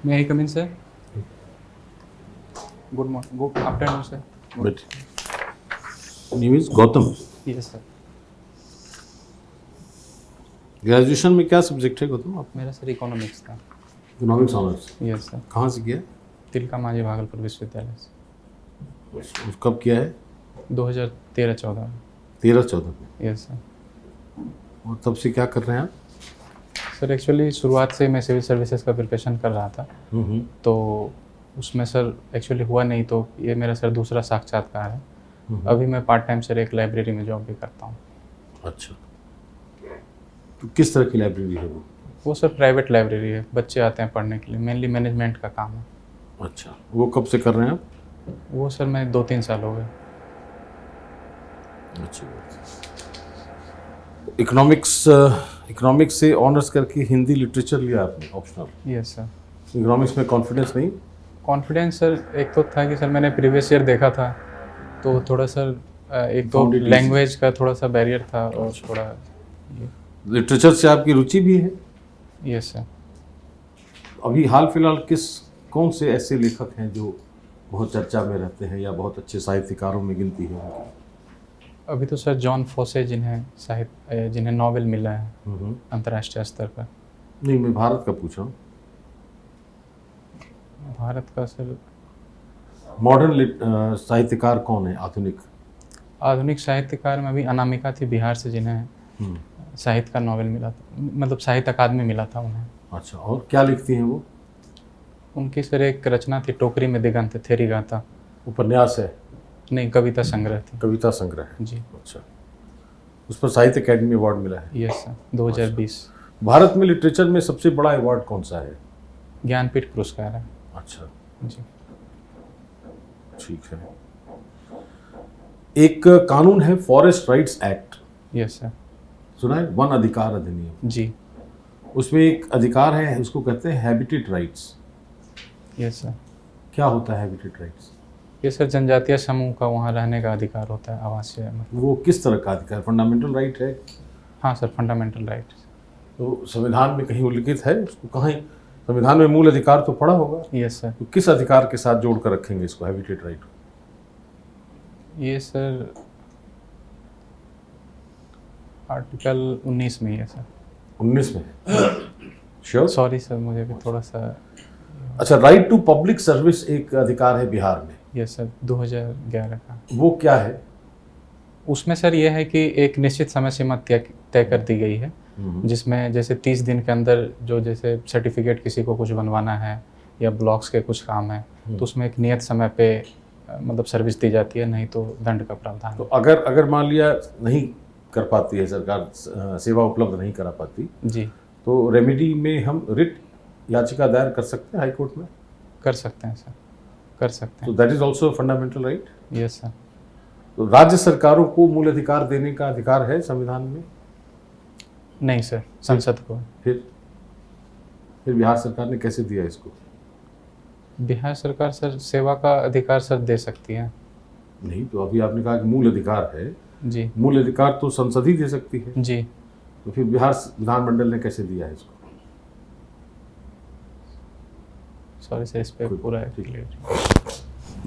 May I come in, sir? Good morning. Good afternoon, sir. But name is Gautam. Yes, sir. Graduation में क्या subject है गौतम आप? मेरा sir economics था. Economics honours. Yes sir. कहाँ से किया है? तिलका मांझी भागलपुर विश्वविद्यालय से. कब किया है? 2013-14 में. 13-14 में. Yes sir. और तब से क्या कर रहे हैं आप? सर एक्चुअली शुरुआत से मैं सिविल सर्विसेज का प्रिपरेशन कर रहा था. तो उसमें सर एक्चुअली हुआ नहीं, तो ये मेरा सर दूसरा साक्षात्कार है. अभी मैं पार्ट टाइम सर एक लाइब्रेरी में जॉब भी करता हूँ. अच्छा, तो किस तरह की लाइब्रेरी है वो सर प्राइवेट लाइब्रेरी है. बच्चे आते हैं पढ़ने के लिए. मेनली मैनेजमेंट का काम है. अच्छा, वो कब से कर रहे हैं आप? वो सर मैं 2-3 साल हो गए. अच्छी बात. इकोनॉमिक्स से ऑनर्स करके हिंदी लिटरेचर लिया आपने ऑप्शनल. Yes sir. इकोनॉमिक्स में कॉन्फिडेंस नहीं? कॉन्फिडेंस सर एक तो था कि सर मैंने प्रीवियस ईयर देखा था, तो थोड़ा सर एक तो Found it लैंग्वेज का थोड़ा सा बैरियर था और थोड़ा लिटरेचर से आपकी रुचि भी है? Yes sir. अभी हाल फिलहाल कौन से ऐसे लेखक हैं जो बहुत चर्चा में रहते हैं या बहुत अच्छे साहित्यकारों में गिनती है उनकी? अभी तो सर जॉन फोसे जिन्हें नोबेल मिला है अंतर्राष्ट्रीय स्तर पर. नहीं, मैं भारत का पूछ रहा हूँ. भारत का सर मॉडर्न साहित्यकार कौन है आधुनिक? आधुनिक साहित्यकार में अभी अनामिका थी बिहार से, जिन्हें साहित्य का नोबेल मिला था, मतलब साहित्य अकादमी मिला था उन्हें. अच्छा, और क्या लिखती हैं वो? उनकी सर एक रचना थी टोकरी में दिगंत थेरी गाथा. उपन्यास है? नहीं, कविता संग्रह थी. कविता संग्रह है. जी. अच्छा, उस पर साहित्य अकेडमी अवार्ड मिला है? Yes sir. 2020. भारत में लिटरेचर में सबसे बड़ा अवार्ड कौन सा है? ज्ञानपीठ पुरस्कार है. अच्छा, जी. ठीक है. एक कानून है forest rights act, yes sir. सुना है? वन अधिकार अधिनियम. जी. उसमें एक अधिकार है, उसको कहते हैं हैबिटेट राइट्स. Yes sir. क्या होता है हैबिटेट राइट्स? ये सर जनजातीय समूह का वहाँ रहने का अधिकार होता है, आवासीय मतलब. वो किस तरह का अधिकार? फंडामेंटल राइट है? हाँ सर, फंडामेंटल राइट. तो संविधान में कहीं उल्लिखित है उसको? कहाँ संविधान में मूल अधिकार तो पढ़ा होगा. Yes sir. तो किस अधिकार के साथ जोड़ कर रखेंगे इसको हैबिटेट राइट? ये सर आर्टिकल 19 में है सर. 19 में है? श्योर? सॉरी सर, मुझे भी थोड़ा सा. अच्छा, राइट टू पब्लिक सर्विस एक अधिकार है बिहार में. यस सर, 2011 का. वो क्या है? उसमें सर ये है कि एक निश्चित समय सीमा तय कर दी गई है, जिसमें जैसे 30 दिन के अंदर जो जैसे सर्टिफिकेट किसी को कुछ बनवाना है या ब्लॉक्स के कुछ काम है, तो उसमें एक नियत समय पे मतलब सर्विस दी जाती है, नहीं तो दंड का प्रावधान. तो अगर मान लिया नहीं कर पाती है सरकार, सेवा उपलब्ध नहीं करा पाती, जी, तो रेमेडी में हम रिट याचिका दायर कर सकते हैं हाई कोर्ट में? कर सकते हैं सर, कर सकते तो हैं. That is also fundamental right. Yes sir. तो राज्य सरकारों को मूल अधिकार देने का अधिकार है संविधान में? नहीं सर, संसद को. फिर बिहार सरकार ने कैसे दिया इसको? बिहार सरकार सर सेवा का अधिकार सर दे सकती है. नहीं, तो अभी आपने कहा कि मूल अधिकार है. जी. मूल अधिकार तो संसद ही दे सकती है. जी. तो फिर बिहार विधानमंडल ने कैसे दिया है इसको? सॉरी सर, इस पे पूरा क्लियर.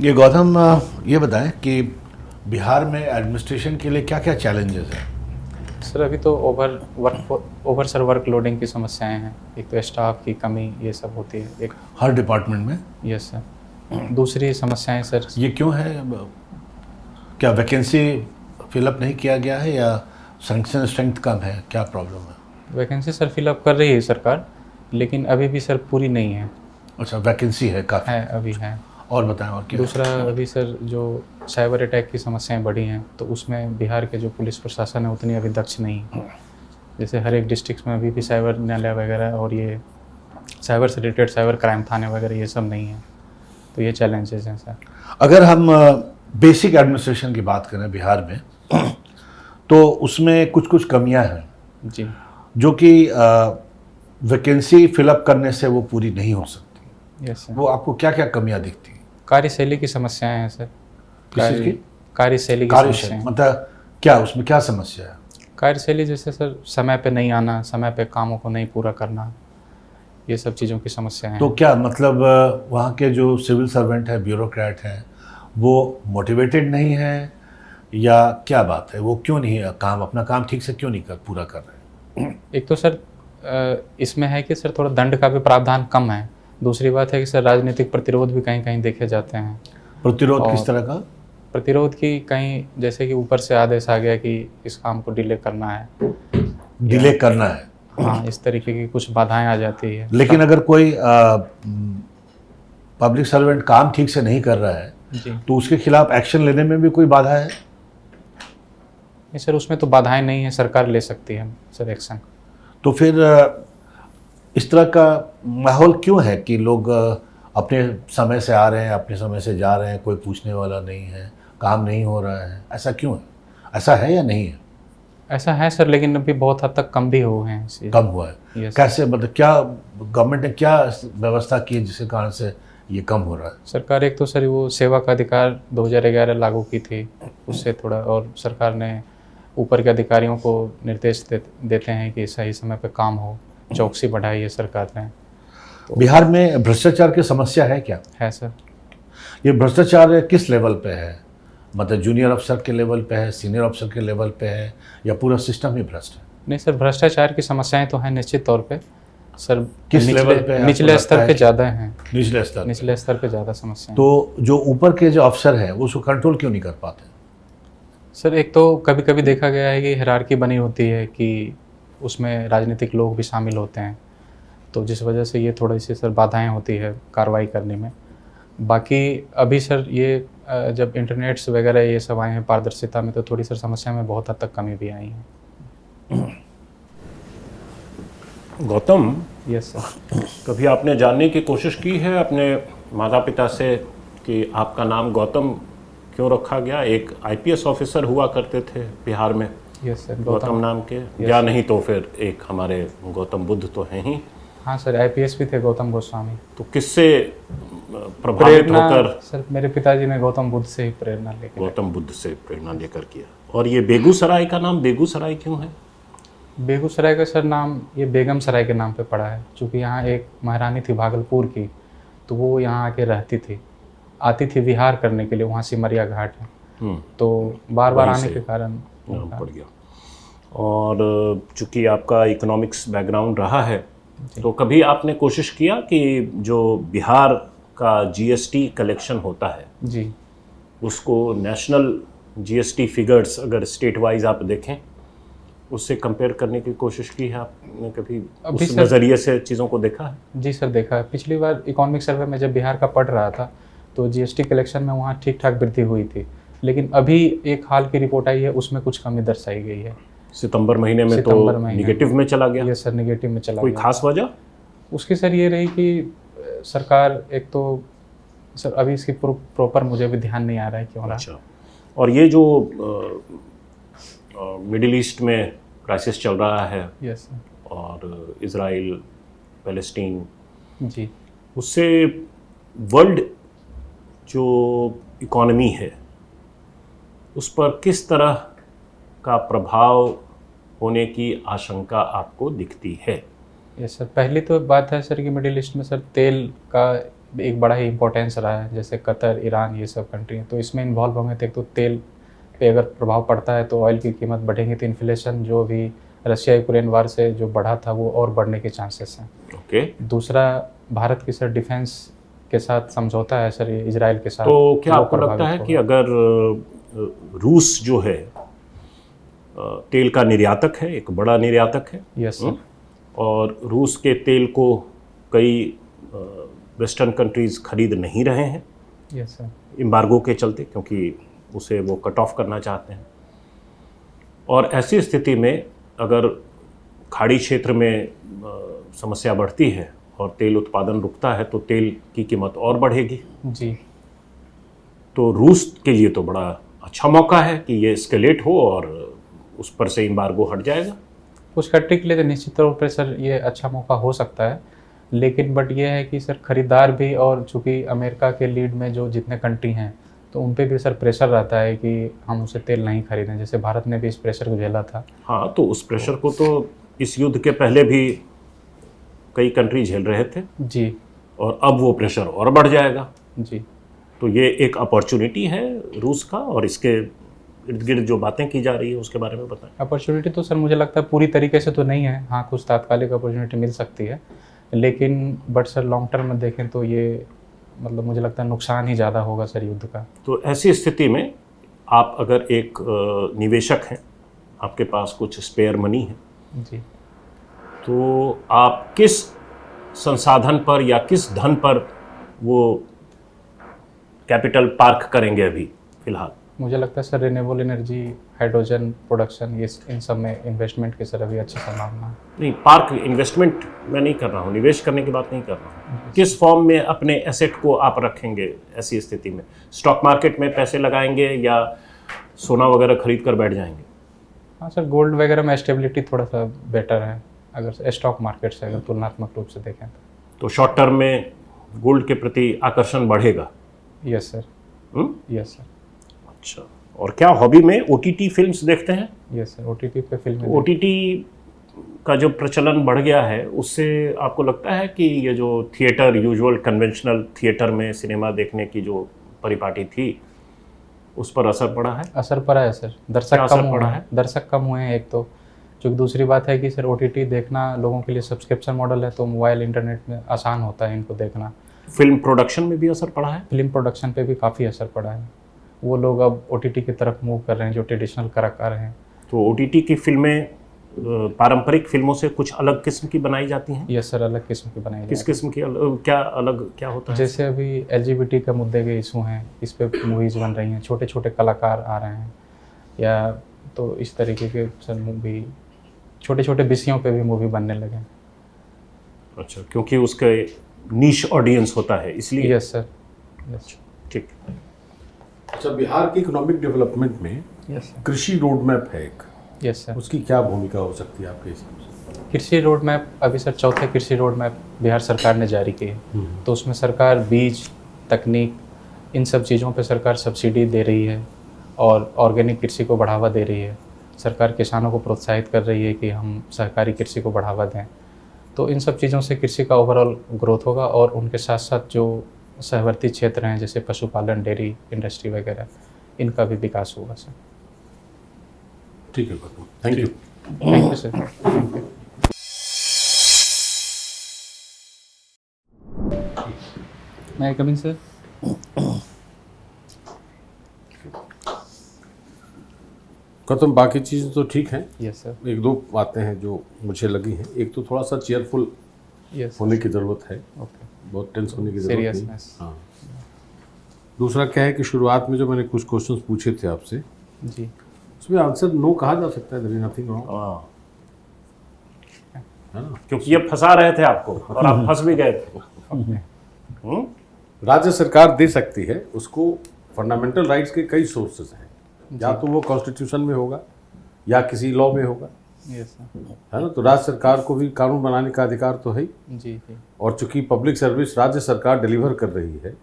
ये गौतम, ये बताएं कि बिहार में एडमिनिस्ट्रेशन के लिए क्या क्या चैलेंजेस हैं? सर अभी तो ओवर सर वर्क लोडिंग की समस्याएं हैं. एक तो स्टाफ की कमी, ये सब होती है एक. हर डिपार्टमेंट में? Yes sir. दूसरी समस्याएं सर, ये क्यों है? क्या वैकेंसी फिलअप नहीं किया गया है या सैंक्शन स्ट्रेंथ कम है? क्या प्रॉब्लम है? वैकेंसी सर फिलअप कर रही है सरकार, लेकिन अभी भी सर पूरी नहीं है. अच्छा, वैकेंसी है काफ़ी? है, अभी है. और बताएं और क्या? दूसरा अभी सर जो साइबर अटैक की समस्याएं बढ़ी हैं, तो उसमें बिहार के जो पुलिस प्रशासन है उतनी अभी दक्ष नहीं है. जैसे हर एक डिस्ट्रिक्ट में अभी भी साइबर न्यायालय वगैरह और ये साइबर से रिलेटेड साइबर क्राइम थाने वगैरह ये सब नहीं है. तो ये चैलेंजेस हैं सर. अगर हम बेसिक एडमिनिस्ट्रेशन की बात करें बिहार में, तो उसमें कुछ कुछ कमियां हैं जी, जो कि वैकेंसी फिलअप करने से वो पूरी नहीं हो सकती. Yes sir. वो आपको क्या क्या कमियां दिखती हैं? कार्यशैली की समस्याएं हैं सर. किस चीज़ की? कार्यशैली की कार्यशैली समस्याएं. मतलब क्या, उसमें क्या समस्या है? कार्यशैली जैसे सर समय पे नहीं आना, समय पे कामों को नहीं पूरा करना, ये सब चीज़ों की समस्याएं हैं। तो क्या मतलब वहाँ के जो सिविल सर्वेंट है, ब्यूरोक्रेट हैं, वो मोटिवेटेड नहीं है या क्या बात है? वो क्यों नहीं अपना काम ठीक से क्यों नहीं पूरा कर रहे हैं? एक तो सर इसमें है कि सर थोड़ा दंड का भी प्रावधान कम है। दूसरी बात है कि सर राजनीतिक प्रतिरोध भी कहीं कहीं देखे जाते हैं। प्रतिरोध किस तरह का? प्रतिरोध की कहीं जैसे कि ऊपर से आदेश आ गया कि इस काम को डिले करना है, डिले करना है। हाँ, इस तरीके की कुछ बाधाएं आ जाती है। लेकिन अगर कोई पब्लिक सर्वेंट काम ठीक से नहीं कर रहा है जी तो उसके खिलाफ एक्शन लेने में भी कोई बाधा है? नहीं सर, उसमें तो बाधाएं नहीं है, सरकार ले सकती है सर एक्शन। तो फिर इस तरह का माहौल क्यों है कि लोग अपने समय से आ रहे हैं, अपने समय से जा रहे हैं, कोई पूछने वाला नहीं है, काम नहीं हो रहा है? ऐसा क्यों है? ऐसा है या नहीं है? ऐसा है सर, लेकिन अभी बहुत हद तक कम भी हुए हैं इस चीज़। कम हुआ है। Yes. कैसे, मतलब क्या गवर्नमेंट ने क्या व्यवस्था की है जिसके कारण से ये कम हो रहा है? सरकार एक तो सर वो सेवा का अधिकार 2011 लागू की थी, उससे थोड़ा, और सरकार ने ऊपर के अधिकारियों को निर्देश देते हैं कि सही समय पे काम हो, चौकसी बढ़ाई है सरकार ने। बिहार में भ्रष्टाचार की समस्या है क्या? है सर। ये भ्रष्टाचार किस लेवल पे है? मतलब जूनियर अफसर के लेवल पे है, सीनियर अफसर के लेवल पे है, या पूरा सिस्टम ही भ्रष्ट है? नहीं सर, भ्रष्टाचार की समस्याएं तो हैं निश्चित तौर पे सर। किस लेवल पे? निचले स्तर पे ज़्यादा हैं। निचले स्तर पे ज़्यादा समस्याएं। तो जो ऊपर के जो अफसर हैं वो उसको कंट्रोल क्यों नहीं कर पाते? सर एक तो कभी कभी देखा गया है कि हायरार्की बनी होती है कि उसमें राजनीतिक लोग भी शामिल होते हैं, तो जिस वजह से ये थोड़ी सी सर बाधाएं होती है कार्रवाई करने में। बाकी अभी सर ये जब इंटरनेट्स वगैरह ये सब आए हैं पारदर्शिता में, तो थोड़ी सर समस्या में बहुत हद तक कमी भी आई है। Gautam, yes sir. कभी आपने जानने की कोशिश की है अपने माता पिता से कि आपका नाम गौतम क्यों रखा गया? एक आईपीएस ऑफिसर हुआ करते थे बिहार में, यस सर, गौतम नाम के, या नहीं तो फिर एक हमारे गौतम बुद्ध तो हैं ही। हाँ सर, आईपीएस भी थे गौतम गोस्वामी। तो किससे प्रभावित होकर? सर मेरे पिताजी ने गौतम बुद्ध से ही प्रेरणा लेकर। गौतम बुद्ध से प्रेरणा लेकर किया। और ये बेगूसराय का नाम बेगूसराय क्यों है? बेगूसराय का सर नाम ये बेगम सराय के नाम पे पड़ा है, क्योंकि यहाँ एक महारानी थी भागलपुर की, तो वो यहाँ आके रहती थी, आती थी विहार करने के लिए, वहाँ सिमरिया घाट है, तो बार बार आने के कारण नाम पड़ गया। और चूंकि आपका इकोनॉमिक्स बैकग्राउंड रहा है, तो कभी आपने कोशिश किया कि जो बिहार का जीएसटी कलेक्शन होता है जी, उसको नेशनल जीएसटी फिगर्स अगर स्टेट वाइज आप देखें, उससे कंपेयर करने की कोशिश की है आपने? कभी उस नज़रिए से चीज़ों को देखा है? जी सर, देखा है। पिछली बार इकोनॉमिक सर्वे में जब बिहार का पढ़ रहा था तो जीएसटी कलेक्शन में वहाँ ठीक ठाक वृद्धि हुई थी, लेकिन अभी एक हाल की रिपोर्ट आई है उसमें कुछ कमी दर्शाई गई है। सितंबर महीने में तो निगेटिव में चला गया। ये सर निगेटिव में चला कोई गया। खास वजह उसकी सर ये रही कि सरकार, एक तो सर अभी इसकी प्रॉपर मुझे भी ध्यान नहीं आ रहा है क्यों रहा। अच्छा, और ये जो मिडिल ईस्ट में क्राइसिस चल रहा है, यस सर, और इजराइल पैलेस्टीन, जी, उससे वर्ल्ड जो इकोनॉमी है उस पर किस तरह का प्रभाव होने की आशंका आपको दिखती है? यस सर, पहली तो बात है सर कि मिडिल ईस्ट में सर तेल का एक बड़ा ही इम्पोर्टेंस रहा है, जैसे कतर, ईरान, ये सब कंट्री हैं, तो इसमें इन्वॉल्व होंगे तो एक तो तेल पे अगर प्रभाव पड़ता है तो ऑयल की कीमत बढ़ेगी, तो इन्फ्लेशन जो भी रशिया यूक्रेन वार से जो बढ़ा था वो और बढ़ने के चांसेस हैं। ओके। दूसरा, भारत की सर डिफेंस के साथ समझौता है सर इजराइल के साथ, तो क्या आपको लगता है कि अगर रूस जो है तेल का निर्यातक है, एक बड़ा निर्यातक है, यस सर, और रूस के तेल को कई वेस्टर्न कंट्रीज़ खरीद नहीं रहे हैं, यस सर, एम्बार्गो के चलते, क्योंकि उसे वो कट ऑफ करना चाहते हैं, और ऐसी स्थिति में अगर खाड़ी क्षेत्र में समस्या बढ़ती है और तेल उत्पादन रुकता है तो तेल की कीमत और बढ़ेगी। जी, तो रूस के लिए तो बड़ा अच्छा मौका है कि ये एस्केलेट हो और उस पर से एम्बार्गो हट जाएगा। कुछ कंट्री के लिए तो निश्चित तौर पर सर ये अच्छा मौका हो सकता है, लेकिन बट ये है कि सर खरीदार भी, और चूँकि अमेरिका के लीड में जो जितने कंट्री हैं तो उन पे भी सर प्रेशर रहता है कि हम उसे तेल नहीं खरीदें, जैसे भारत ने भी इस प्रेशर को झेला था। हाँ, तो उस प्रेशर को तो इस युद्ध के पहले भी कई कंट्री झेल रहे थे जी और अब वो प्रेशर और बढ़ जाएगा। जी। तो ये एक अपॉर्चुनिटी है रूस का, और इसके इर्द गिर्द जो बातें की जा रही है उसके बारे में बताएं। अपॉर्चुनिटी तो सर मुझे लगता है पूरी तरीके से तो नहीं है, हाँ कुछ तात्कालिक अपॉर्चुनिटी मिल सकती है, लेकिन बट सर लॉन्ग टर्म में देखें तो ये मतलब मुझे लगता है नुकसान ही ज़्यादा होगा सर युद्ध का। तो ऐसी स्थिति में आप अगर एक निवेशक हैं, आपके पास कुछ स्पेयर मनी है, जी। तो आप किस संसाधन पर या किस धन पर वो कैपिटल पार्क करेंगे अभी फिलहाल? मुझे लगता है sir renewable energy, hydrogen production, ये इन सब में इन्वेस्टमेंट की सर अभी अच्छी संभावना है। नहीं, पार्क इन्वेस्टमेंट मैं नहीं कर रहा हूँ, निवेश करने की बात नहीं कर रहा हूँ। किस फॉर्म में अपने एसेट को आप रखेंगे ऐसी स्थिति में? स्टॉक मार्केट में पैसे लगाएंगे या सोना वगैरह खरीद कर बैठ जाएंगे? हाँ सर, गोल्ड वगैरह में स्टेबिलिटी थोड़ा सा बेटर है अगर स्टॉक मार्केट से अगर तुलनात्मक रूप से देखें तो शॉर्ट टर्म में गोल्ड के प्रति आकर्षण बढ़ेगा। Yes sir. Yes sir. अच्छा, और क्या हॉबी में OTT फिल्म्स देखते हैं? यस सर, OTT पे फिल्म। OTT का जो प्रचलन बढ़ गया है उससे आपको लगता है कि ये जो थिएटर, यूजुअल कन्वेंशनल थिएटर में सिनेमा देखने की जो परिपाटी थी उस पर असर पड़ा है? असर पड़ा है सर, दर्शक क्या कम असर हुए पड़ा हैं, है? दर्शक कम हुए हैं एक तो, जो दूसरी बात है कि सर OTT देखना लोगों के लिए सब्सक्रिप्शन मॉडल है, तो मोबाइल इंटरनेट में आसान होता है इनको देखना। फिल्म प्रोडक्शन में भी असर पड़ा है? फिल्म प्रोडक्शन पे भी काफ़ी असर पड़ा है, वो लोग अब OTT की तरफ मूव कर रहे हैं जो ट्रेडिशनल कलाकार हैं। तो OTT की फिल्में पारंपरिक फिल्मों से कुछ अलग किस्म की बनाई जाती हैं? यस सर, अलग किस्म की बनाई किस जाती किस्म की क्या अलग क्या होता है। है? जैसे अभी LGBT का मुद्दे के इशू हैं, इस पे मूवीज़ बन रही हैं, छोटे छोटे कलाकार आ रहे हैं, या तो इस तरीके के सर मूवी, छोटे छोटे विषयों पे भी मूवी बनने लगे। अच्छा, क्योंकि उसका नीश ऑडियंस होता है इसलिए? Yes sir. यस। ठीक। अच्छा, बिहार के इकोनॉमिक डेवलपमेंट में यस सर। कृषि रोड मैप है एक, यस सर। उसकी क्या भूमिका हो सकती है आपके हिसाब से? कृषि रोड मैप अभी सर चौथे कृषि रोड मैप बिहार सरकार ने जारी की है, तो उसमें सरकार बीज, तकनीक, इन सब चीज़ों पे सरकार सब्सिडी दे रही है और ऑर्गेनिक कृषि को बढ़ावा दे रही है। सरकार किसानों को प्रोत्साहित कर रही है कि हम सहकारी कृषि को बढ़ावा दें। तो इन सब चीज़ों से कृषि का ओवरऑल ग्रोथ होगा, और उनके साथ साथ जो सहवर्ती क्षेत्र हैं जैसे पशुपालन, डेयरी इंडस्ट्री वगैरह, इनका भी विकास होगा सर। ठीक है Gautam, thank you. Thank you sir. मैं कम इन सर। गौतम, बाकी चीज़ें तो ठीक हैं, यस सर। एक दो बातें हैं जो मुझे लगी हैं। एक तो थोड़ा सा चेयरफुल यस होने की ज़रूरत है, ओके। बहुत टेंस होने की ज़रूरत नहीं। सीरियसनेस। हाँ। दूसरा क्या है कि शुरुआत में जो मैंने कुछ क्वेश्चंस पूछे थे आपसे, जी। उसमें आंसर नो कहा जा सकता है, देयर इज नथिंग रॉन्ग, हाँ, है ना? क्योंकि ये फंसा रहे थे आपको और आप फंस भी गए थे। राज्य सरकार दे सकती है उसको। फंडामेंटल राइट्स के कई सोर्सेज हैं, या तो वो कॉन्स्टिट्यूशन में होगा या किसी लॉ में होगा, यस सर। है ना? तो राज्य सरकार को भी कानून बनाने का अधिकार तो है ही, जी जी। और चूंकि पब्लिक सर्विस राज्य सरकार डिलीवर कर रही है,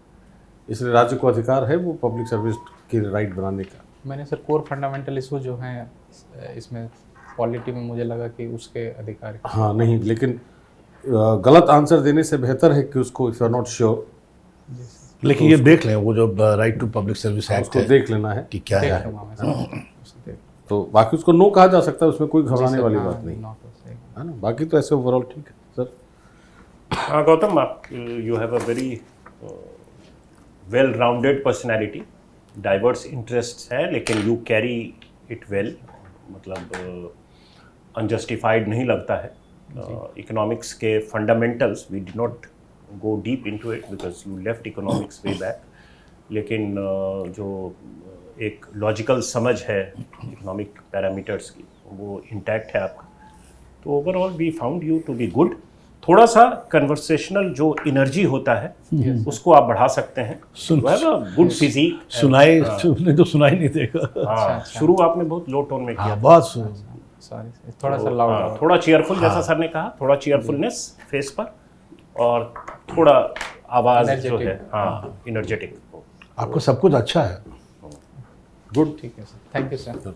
इसलिए राज्य को अधिकार है वो पब्लिक सर्विस की राइट बनाने का। मैंने सर कोर फंडामेंटल इशू जो हैं इसमें पॉलिटी में मुझे लगा कि उसके अधिकार। हाँ नहीं, लेकिन गलत आंसर देने से बेहतर है कि उसको if you are not sure, लेकिन ये देख लें वो जो right to public service act उसको है देख लेना है। कि क्या देख है। लूँगा मैं सर, उसे देख। तो बाकी उसको नो कहा जा सकता है, उसमें कोई घबराने वाली हाँ, बात नहीं, not to say। है ना? बाकी तो ऐसे ओवरऑल ठीक है सर। हाँ गौतम, आप you have a very well rounded personality, diverse interest है, लेकिन यू कैरी इट वेल, मतलब अनजस्टिफाइड नहीं लगता है। इकोनॉमिक्स के fundamentals we did not go deep into it because you left economics way back, लेकिन जो एक लॉजिकल समझ है इकोनॉमिक पैरामीटर्स की वो इंटैक्ट है आपका। तो overall we found you to be good. थोड़ा सा कन्वर्सेशनल जो एनर्जी होता है उसको आप बढ़ा सकते हैं। Good physique. सुनाई तुमने तो सुनाई नहीं देगा। हाँ, शुरू आपने बहुत लो टोन में किया। हाँ, बहुत सॉरी, थोड़ा सा लाउड। थोड़ा चीयरफुल, जैसा सर ने कहा, थोड़ा चीयरफुलनेस फेस पर, और थोड़ा आवाज जो है, हाँ, एनर्जेटिक। आपको सब कुछ अच्छा है। गुड, ठीक है सर, थैंक यू सर।